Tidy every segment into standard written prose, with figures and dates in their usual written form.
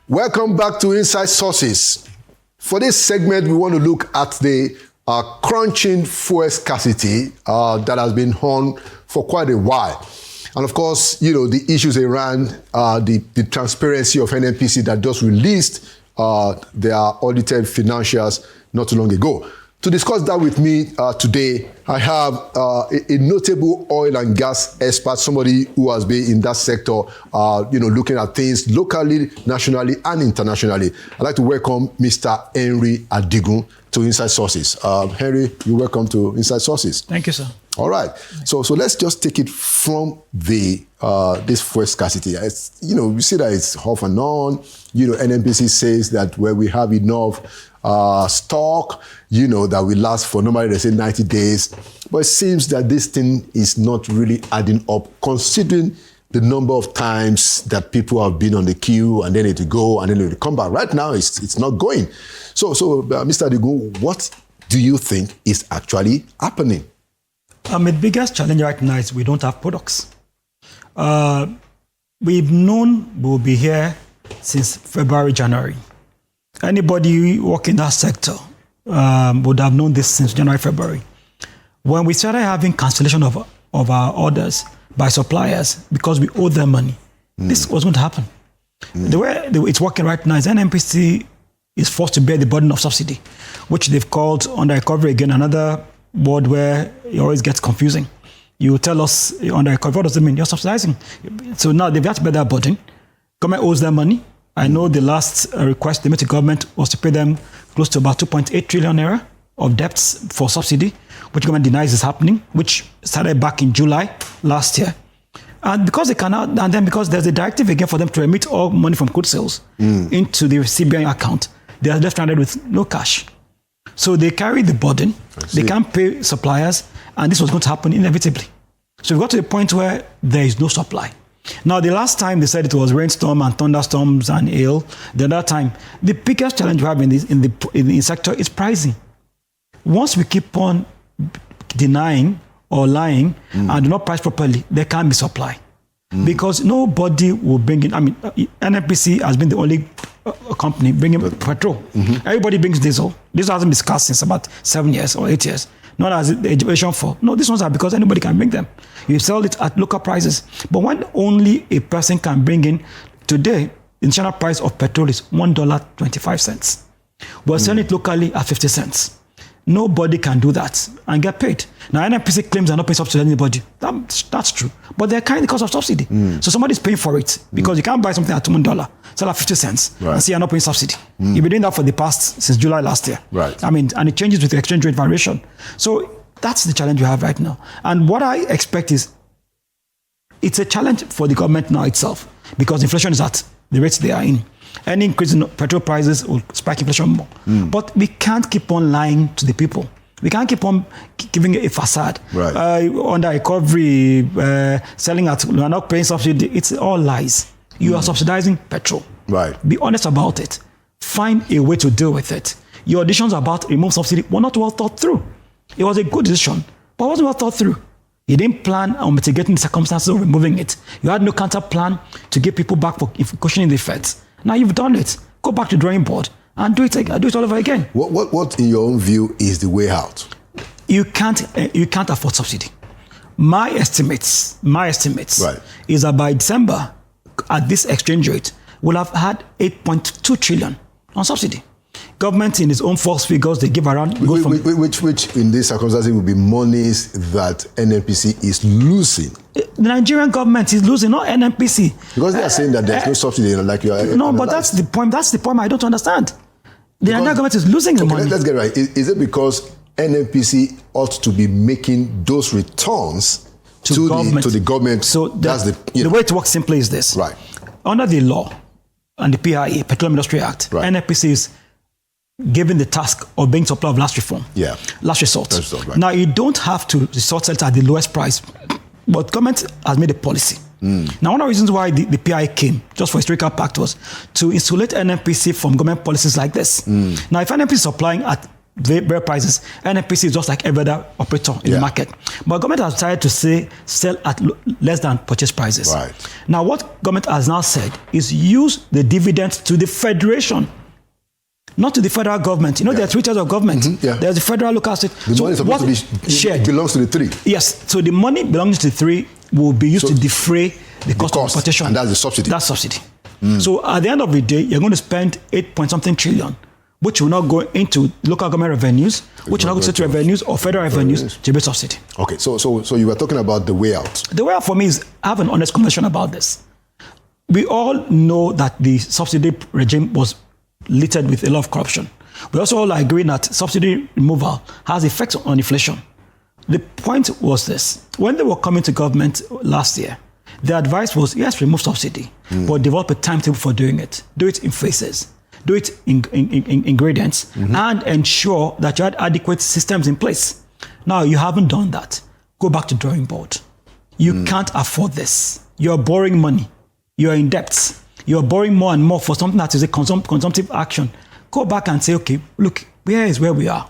Welcome back to Inside Sources. For this segment, we want to look at the crunching fuel scarcity that has been on for quite a while. And of course, the issues around the transparency of NNPC that just released their audited financials not too long ago. To discuss that with me today, I have a notable oil and gas expert, somebody who has been in that sector, looking at things locally, nationally, and internationally. I'd like to welcome Mr. Henry Adigun to Inside Sources. Henry, you're welcome to Inside Sources. Thank you, sir. All right. So let's just take it from the this fuel scarcity. You see that it's off and on. NNPC says that where we have enough stock, that will last for normally they say 90 days. But it seems that this thing is not really adding up, considering the number of times that people have been on the queue and then it will go and then it will come back. Right now, it's not going. So Mr. Adigun, what do you think is actually happening? The biggest challenge right now is we don't have products. We've known we'll be here since February, January. Anybody working in that sector would have known this since January, February. When we started having cancellation of our orders by suppliers because we owe them money, this was going to happen. The way it's working right now is NNPC is forced to bear the burden of subsidy, which they've called under recovery again, another word where it always gets confusing. You tell us under recovery, what does it mean? You're subsidizing. So now they've got to bear that burden. Government owes them money. I know the last request they made to government was to pay them close to about 2.8 trillion naira of debts for subsidy, which government denies is happening, which started back in July last year. And because they cannot, and then because there's a directive again for them to remit all money from crude sales into the CBN account, they are left stranded with no cash. So they carry the burden, they can't pay suppliers, and this was going to happen inevitably. So we got to the point where there is no supply. Now, the last time they said it was rainstorm and thunderstorms and hail, the other time, the biggest challenge we have in the sector is pricing. Once we keep on denying or lying and do not price properly, there can't be supply. Because nobody will bring in, NNPC has been the only company bringing petrol. Everybody brings diesel. This hasn't been discussed since about 7 years or 8 years. Not as the education for. No, these ones are because anybody can bring them. You sell it at local prices. But when only a person can bring in, today, the international price of petrol is $1.25. We're selling it locally at 50 cents. Nobody can do that and get paid. Now, NNPC claims they're not paying subsidy to anybody. That's true. But they're carrying the cost of subsidy. So somebody's paying for it because you can't buy something at $1, sell at 50 cents, and say you're not paying subsidy. You've been doing that for the past, since July last year. Right. And it changes with the exchange rate variation. So that's the challenge we have right now. And what I expect is, it's a challenge for the government now itself because inflation is at the rates they are in. Any increase in petrol prices will spike inflation more. But we can't keep on lying to the people. We can't keep on giving a facade. Right. Under recovery, selling at, we are not paying subsidy. It's all lies. You are subsidizing petrol. Right. Be honest about it. Find a way to deal with it. Your decisions about remove subsidy were not well thought through. It was a good decision, but it wasn't well thought through. You didn't plan on mitigating the circumstances of removing it. You had no counter plan to get people back for cushioning the effects. Now you've done it. Go back to the drawing board and do it all over again. What in your own view is the way out? You can't afford subsidy. My estimates Right. is that by December, at this exchange rate, we'll have had 8.2 trillion on subsidy. Government in its own false figures, they give around... Which in this circumstances will be monies that NNPC is losing. The Nigerian government is losing, not NNPC. Because they are saying that there's no subsidy like you are... No, but that's the point. That's the point I don't understand. The Nigerian government is losing the money. Let's get it right. Is it because NNPC ought to be making those returns to the government? So the way it works simply is this. Right. Under the law and the PIA, Petroleum Industry Act, NNPC is given the task of being supplier of last resort. Right. Now, you don't have to resort it at the lowest price, but government has made a policy. Now, one of the reasons why the PI came, just for historical fact, was to insulate NNPC from government policies like this. Now, if NNPC is supplying at very prices. NNPC is just like every other operator in the market. But government has decided to say sell at less than purchase prices. Right. Now, what government has now said is use the dividends to the federation, not to the federal government. You know, there are 3 tiers of government. There's the federal, local, state. The money is supposed to be shared. It belongs to the 3. Yes. So the money belonging to the 3 will be used to defray the cost of importation. And that's the subsidy. That's subsidy. So at the end of the day, you're going to spend 8-point-something trillion, which will not go into local government revenues, which will not go to state revenues or federal revenues to be subsidy. Okay, so you were talking about the way out. The way out for me is have an honest conversation about this. We all know that the subsidy regime was littered with a lot of corruption. We also all agree that subsidy removal has effects on inflation. The point was this: when they were coming to government last year, the advice was, yes, remove subsidy, but develop a timetable for doing it. Do it in phases. Do it in ingredients, and ensure that you had adequate systems in place. Now, you haven't done that. Go back to drawing board. You can't afford this. You're borrowing money. You're in debt. You're borrowing more and more for something that is a consumptive action. Go back and say, okay, look, here is where we are.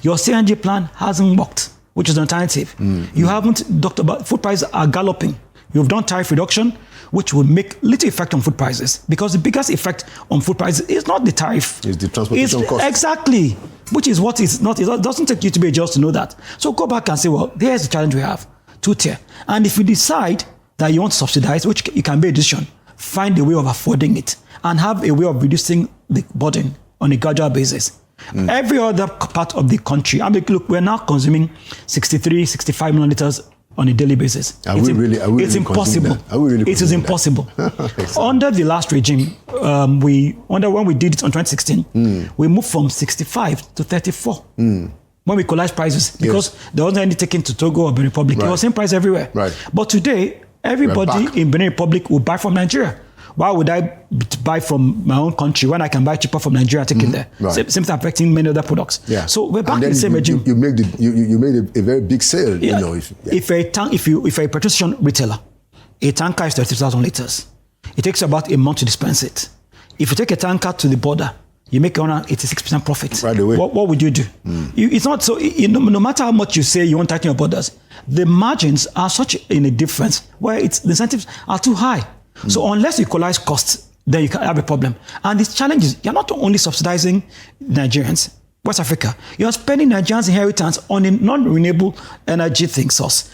Your CNG plan hasn't worked, which is an alternative. You haven't talked about food prices are galloping. You've done tariff reduction, which will make little effect on food prices, because the biggest effect on food prices is not the tariff. It's the transportation cost. Exactly, which is what is not. It doesn't take you to be a judge to know that. So go back and say, well, here's the challenge we have, 2-tier. And if you decide that you want to subsidize, which it can be a decision, find a way of affording it and have a way of reducing the burden on a gradual basis. Every other part of the country, I mean, look, we're now consuming 63, 65 million liters on a daily basis. It's impossible. It is impossible. Under the last regime, when we did it on 2016, we moved from 65 to 34. When we equalized prices, because there wasn't any taken to Togo or Benin Republic. It was same price everywhere. But today, everybody in Benin Republic will buy from Nigeria. Why would I buy from my own country when I can buy cheaper from Nigeria, take it there? Same thing affecting many other products. So we're back in the same regime. You made a very big sale. You know, if you're a petrol station retailer, a tanker is 30,000 liters. It takes about a month to dispense it. If you take a tanker to the border, you make around 86% profit. Right away. What would you do? It's not so. No matter how much you say you want to tighten your borders, the margins are such in a difference where the incentives are too high. So unless you equalize costs, then you can have a problem. And this challenge is you're not only subsidizing Nigerians, West Africa, you're spending Nigerians' inheritance on a non-renewable energy source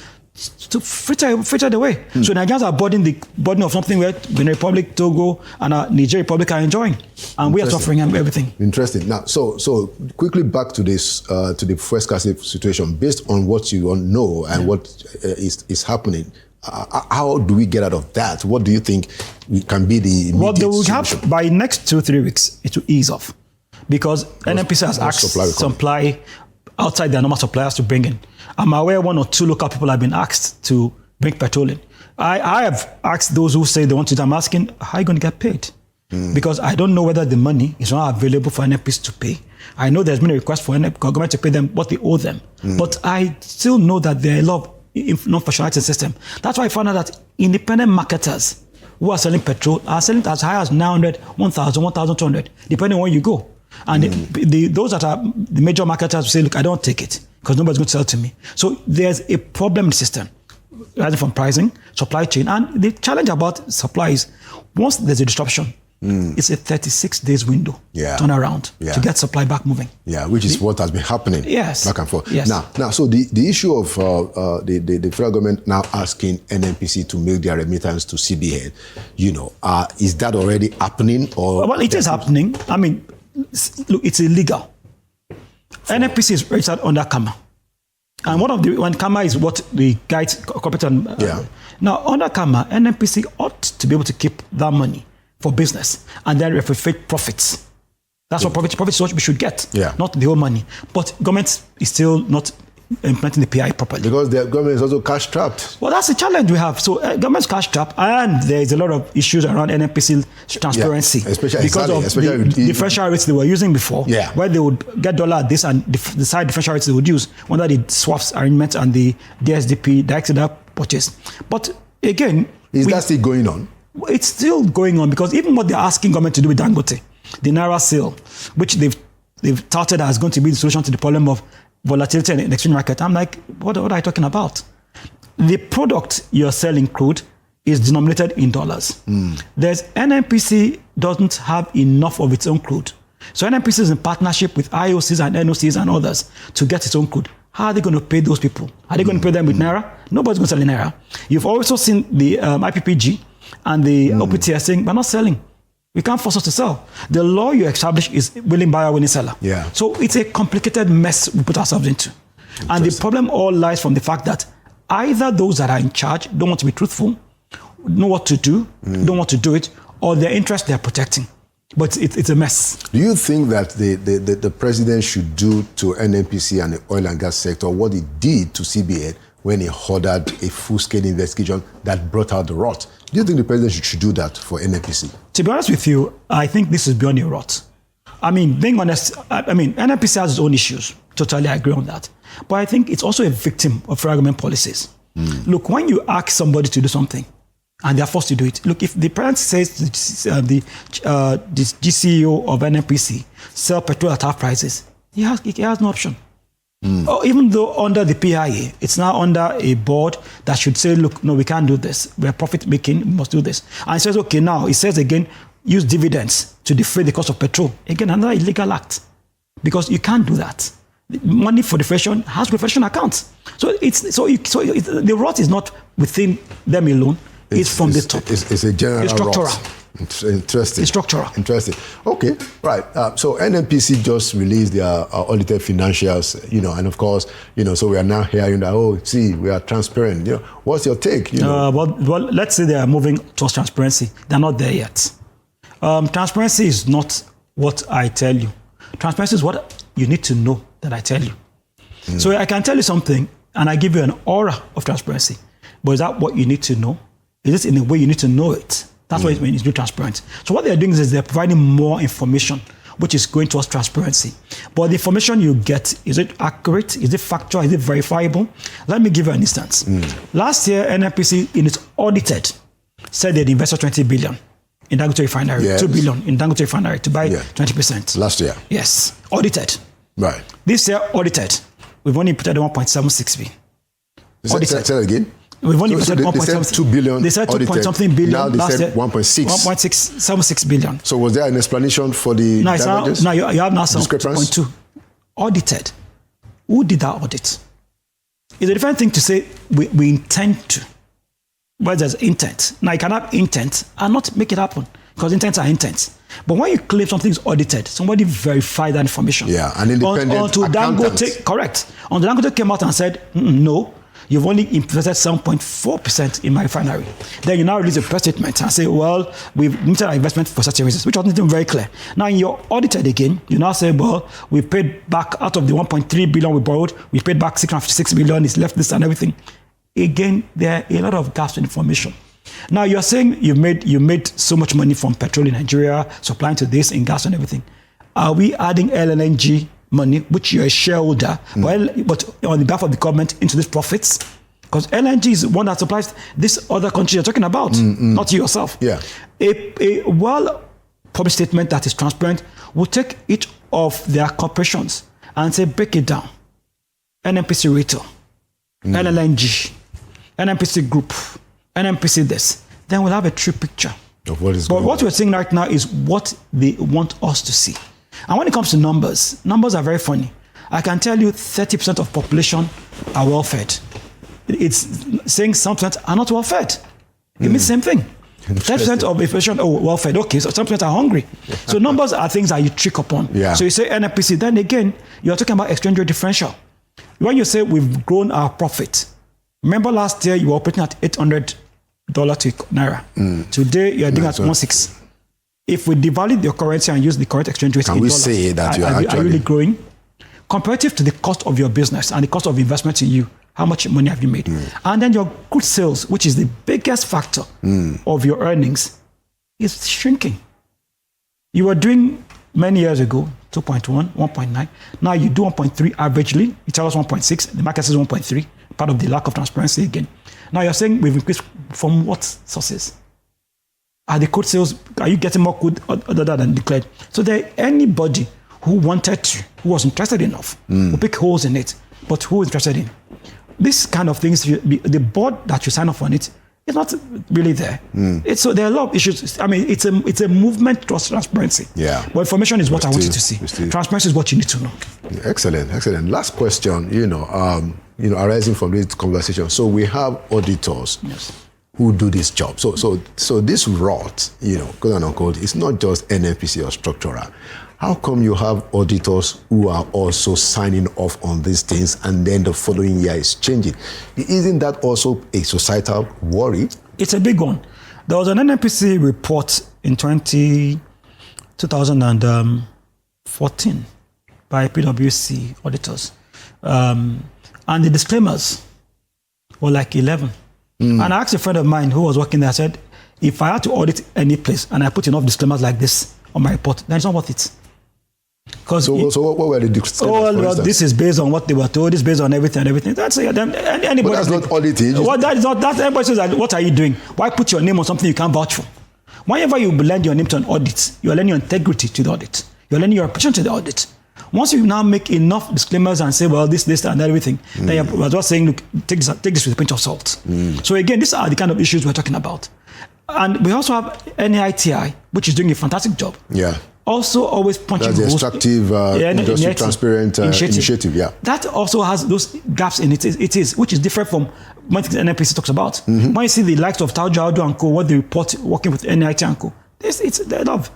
to fritter it away. So Nigerians are the burden of something where Benin Republic, Togo, and Niger Republic are enjoying, and we are suffering everything. Interesting. Now, so quickly back to this, to the fuel scarcity situation, based on what you know and what is happening. How do we get out of that? What do you think can be the immediate Well, they will solution? have, by next 2-3 weeks, it will ease off. Because NNPC has asked supply outside their normal suppliers to bring in. I'm aware 1 or 2 local people have been asked to bring petroleum. I have asked those who say they want to, I'm asking, how are you going to get paid? Because I don't know whether the money is not available for NNPC to pay. I know there's been a request for government to pay them what they owe them. But I still know that there are a lot of non-functionality system. That's why I found out that independent marketers who are selling petrol are selling as high as 900, 1,000, 1,200, depending on where you go. And those that are the major marketers will say, look, I don't take it because nobody's going to sell it to me. So there's a problem in the system, rather from pricing, supply chain. And the challenge about supply is once there's a disruption, it's a 36 days window turnaround to get supply back moving. Yeah, which is what has been happening back and forth. Yes. Now, so the issue of the federal government now asking NNPC to make their remittance to CBN, is that already happening? Or well, it is happening. I mean, look, it's illegal. NNPC is registered under KAMA. And when KAMA is what the guides corporate and now under KAMA, NNPC ought to be able to keep that money for business and then reflect profits. That's what profits we should get, not the whole money. But government is still not implementing the PI properly. Because the government is also cash trapped. Well, that's the challenge we have. So government's cash trapped, and there is a lot of issues around NNPC transparency. Because of the differential rates they were using before, where they would get dollar at this and decide differential rates they would use under the swaps arrangement and the DSDP, direct purchase. But again... Is that still going on? It's still going on because even what they're asking government to do with Dangote, the Naira sale, which they've they've touted as going to be the solution to the problem of volatility in the exchange market. I'm like, what are you talking about? The product you're selling, crude, is denominated in dollars. There's NNPC doesn't have enough of its own crude. So NNPC is in partnership with IOCs and NOCs and others to get its own crude. How are they going to pay those people? Are they going to pay them with Naira? Nobody's going to sell in Naira. You've also seen the IPPG and the OPTS saying, we're not selling. We can't force us to sell. The law you establish is willing buyer, willing seller. Yeah. So it's a complicated mess we put ourselves into. And the problem all lies from the fact that either those that are in charge don't want to be truthful, know what to do, don't want to do it, or their interest they're protecting. But it's a mess. Do you think that the president should do to NNPC and the oil and gas sector what he did to CBN when he ordered a full-scale investigation that brought out the rot? Do you think the president should do that for NNPC? To be honest with you, I think this is beyond a rot. I mean, being honest, NNPC has its own issues. Totally agree on that. But I think it's also a victim of government policies. Look, when you ask somebody to do something, and they're forced to do it. Look, if the president says the GCEO of NNPC sell petrol at half prices, he has no option. Or even though under the PIA, it's now under a board that should say, look, no, we can't do this. We're profit making, we must do this. And it says, okay, now it says again, use dividends to defray the cost of petrol. Again, another illegal act. Because you can't do that. Money for deflation has reflection accounts. So the rot is not within them alone. It's from the top. It's a general It's structural. rot. It's interesting. It's structural. Interesting. Okay, right. So NNPC just released their audited financials, and of course, so we are now hearing that, see, we are transparent. What's your take? Well, let's say they are moving towards transparency. They're not there yet. Transparency is not what I tell you. Transparency is what you need to know that I tell you. So I can tell you something, and I give you an aura of transparency. But is that what you need to know? Is it in a way you need to know it? That's why it means to be transparent. So what they're doing is they're providing more information, which is going towards transparency. But the information you get, is it accurate? Is it factual? Is it verifiable? Let me give you an instance. Last year, NNPC, in its audited, said they'd invested 20 billion in Dangote Refinery, yes. 2 billion in Dangote Refinery to buy 20%. Last year? Yes, audited. Right. This year, audited. We've only put 1.76 billion. Audited. Say that again? We've only put 1.7. They said 2 billion. They said 2 point something billion. Now they said 1.6. 1.676 billion. So was there an explanation for the damages? Now you have now some 2.2. Audited. Who did that audit? It's a different thing to say we intend to. Where there's intent. Now you can have intent and not make it happen because intents are intents. But when you claim something is audited, somebody verified that information. Yeah, an independent accountant. Correct. Until Dangote came out and said, no, you've only invested 7.4% in my refinery. Then you now release a press statement and say, well, we've limited our investment for such a reason, which wasn't even very clear. Now, in your audited again, you now say, well, we paid back out of the 1.3 billion we borrowed, we paid back 656 billion, it's left this and everything. Again, there are a lot of gaps in information. Now, you're saying you made so much money from petrol in Nigeria, supplying to this, in gas and everything. Are we adding LNG money, which you're a shareholder, but on behalf of the government, into these profits? Because LNG is one that supplies this other country you're talking about, not you yourself. Yeah. A well-published statement that is transparent will take each of their corporations and say, break it down. NNPC Retail, LNG, NNPC Group, NNPC this. Then we'll have a true picture of what is going on. But what we're seeing right now is what they want us to see. And when it comes to numbers are very funny. I can tell you 30% of population are well-fed. It's saying some percent are not well-fed. It means the same thing. 30% of population are well-fed. Okay, so some percent are hungry. Yeah. So numbers are things that you trick upon. Yeah. So you say NNPC, then again, you're talking about exchange rate differential. When you say we've grown our profit, remember last year you were operating at $800 to Naira. Today you're doing at 1.6. If we devalue your currency and use the current exchange rate, can we say that you are really growing? Comparative to the cost of your business and the cost of investment in you, how much money have you made? And then your goods sales, which is the biggest factor of your earnings, is shrinking. You were doing many years ago 2.1, 1.9. Now you do 1.3 averagely. You tell us 1.6. The market says 1.3. Part of the lack of transparency again. Now you're saying we've increased from what sources? Are the code sales, are you getting more code other than declared? So there anybody who was interested enough, who pick holes in it, but who is interested in. This kind of things, the board that you sign up on it, it's not really there. So there are a lot of issues. I mean, it's a movement towards transparency. Yeah. But information is what I want you to see. Transparency is what you need to know. Excellent. Last question, arising from this conversation. So we have auditors who do this job. So this rot, quote unquote, it's not just NNPC or structural. How come you have auditors who are also signing off on these things and then the following year is changing? Isn't that also a societal worry? It's a big one. There was an NNPC report in 2014 by PwC auditors. And the disclaimers were like 11. And I asked a friend of mine who was working there, I said, if I had to audit any place and I put enough disclaimers like this on my report, then it's not worth it. So what were the disclaimers? Well, this is based on what they were told. This is based on everything. That's it. Anybody. But that's not auditing. Well, that is not. That's everybody says that. What are you doing? Why put your name on something you can't vouch for? Whenever you lend your name to an audit, you are lending your integrity to the audit. You are lending your reputation to the audit. Once you now make enough disclaimers and say, well, this, and everything, then you're just saying, look, take this with a pinch of salt. So again, these are the kind of issues we're talking about. And we also have NITI, which is doing a fantastic job. Yeah. Also always punching holes. That's the extractive industry transparent initiative. Yeah. That also has those gaps in it. Which is different from what the NNPC talks about. When you see the likes of Taujo Audu and Co, what they report working with NIT and Co, there are a lot of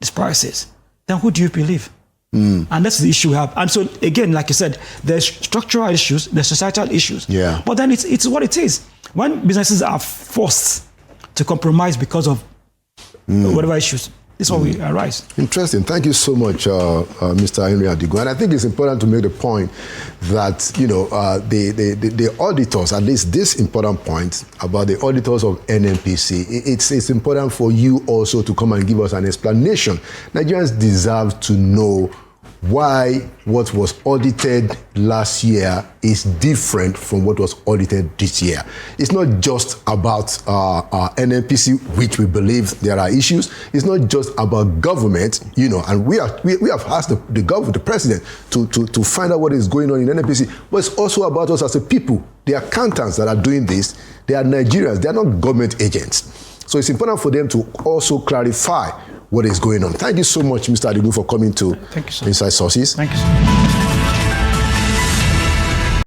disparities. Then who do you believe? And that's the issue we have. And so again, like you said, there's structural issues, there's societal issues. Yeah. But then it's what it is. When businesses are forced to compromise because of whatever issues, this is what we arise. Interesting. Thank you so much, Mr. Henry Adigun. And I think it's important to make the point that, the auditors, at least this important point about the auditors of NNPC, it's important for you also to come and give us an explanation. Nigerians deserve to know why what was audited last year is different from what was audited this year. It's not just about NNPC, which we believe there are issues. It's not just about government, and we have asked the president to find out what is going on in NNPC, but it's also about us as a people. The accountants that are doing this, they are Nigerians, they are not government agents. So it's important for them to also clarify what is going on. Thank you so much, Mr. Adigun, for coming to Thank you, sir. Inside Sources. Thank you, sir.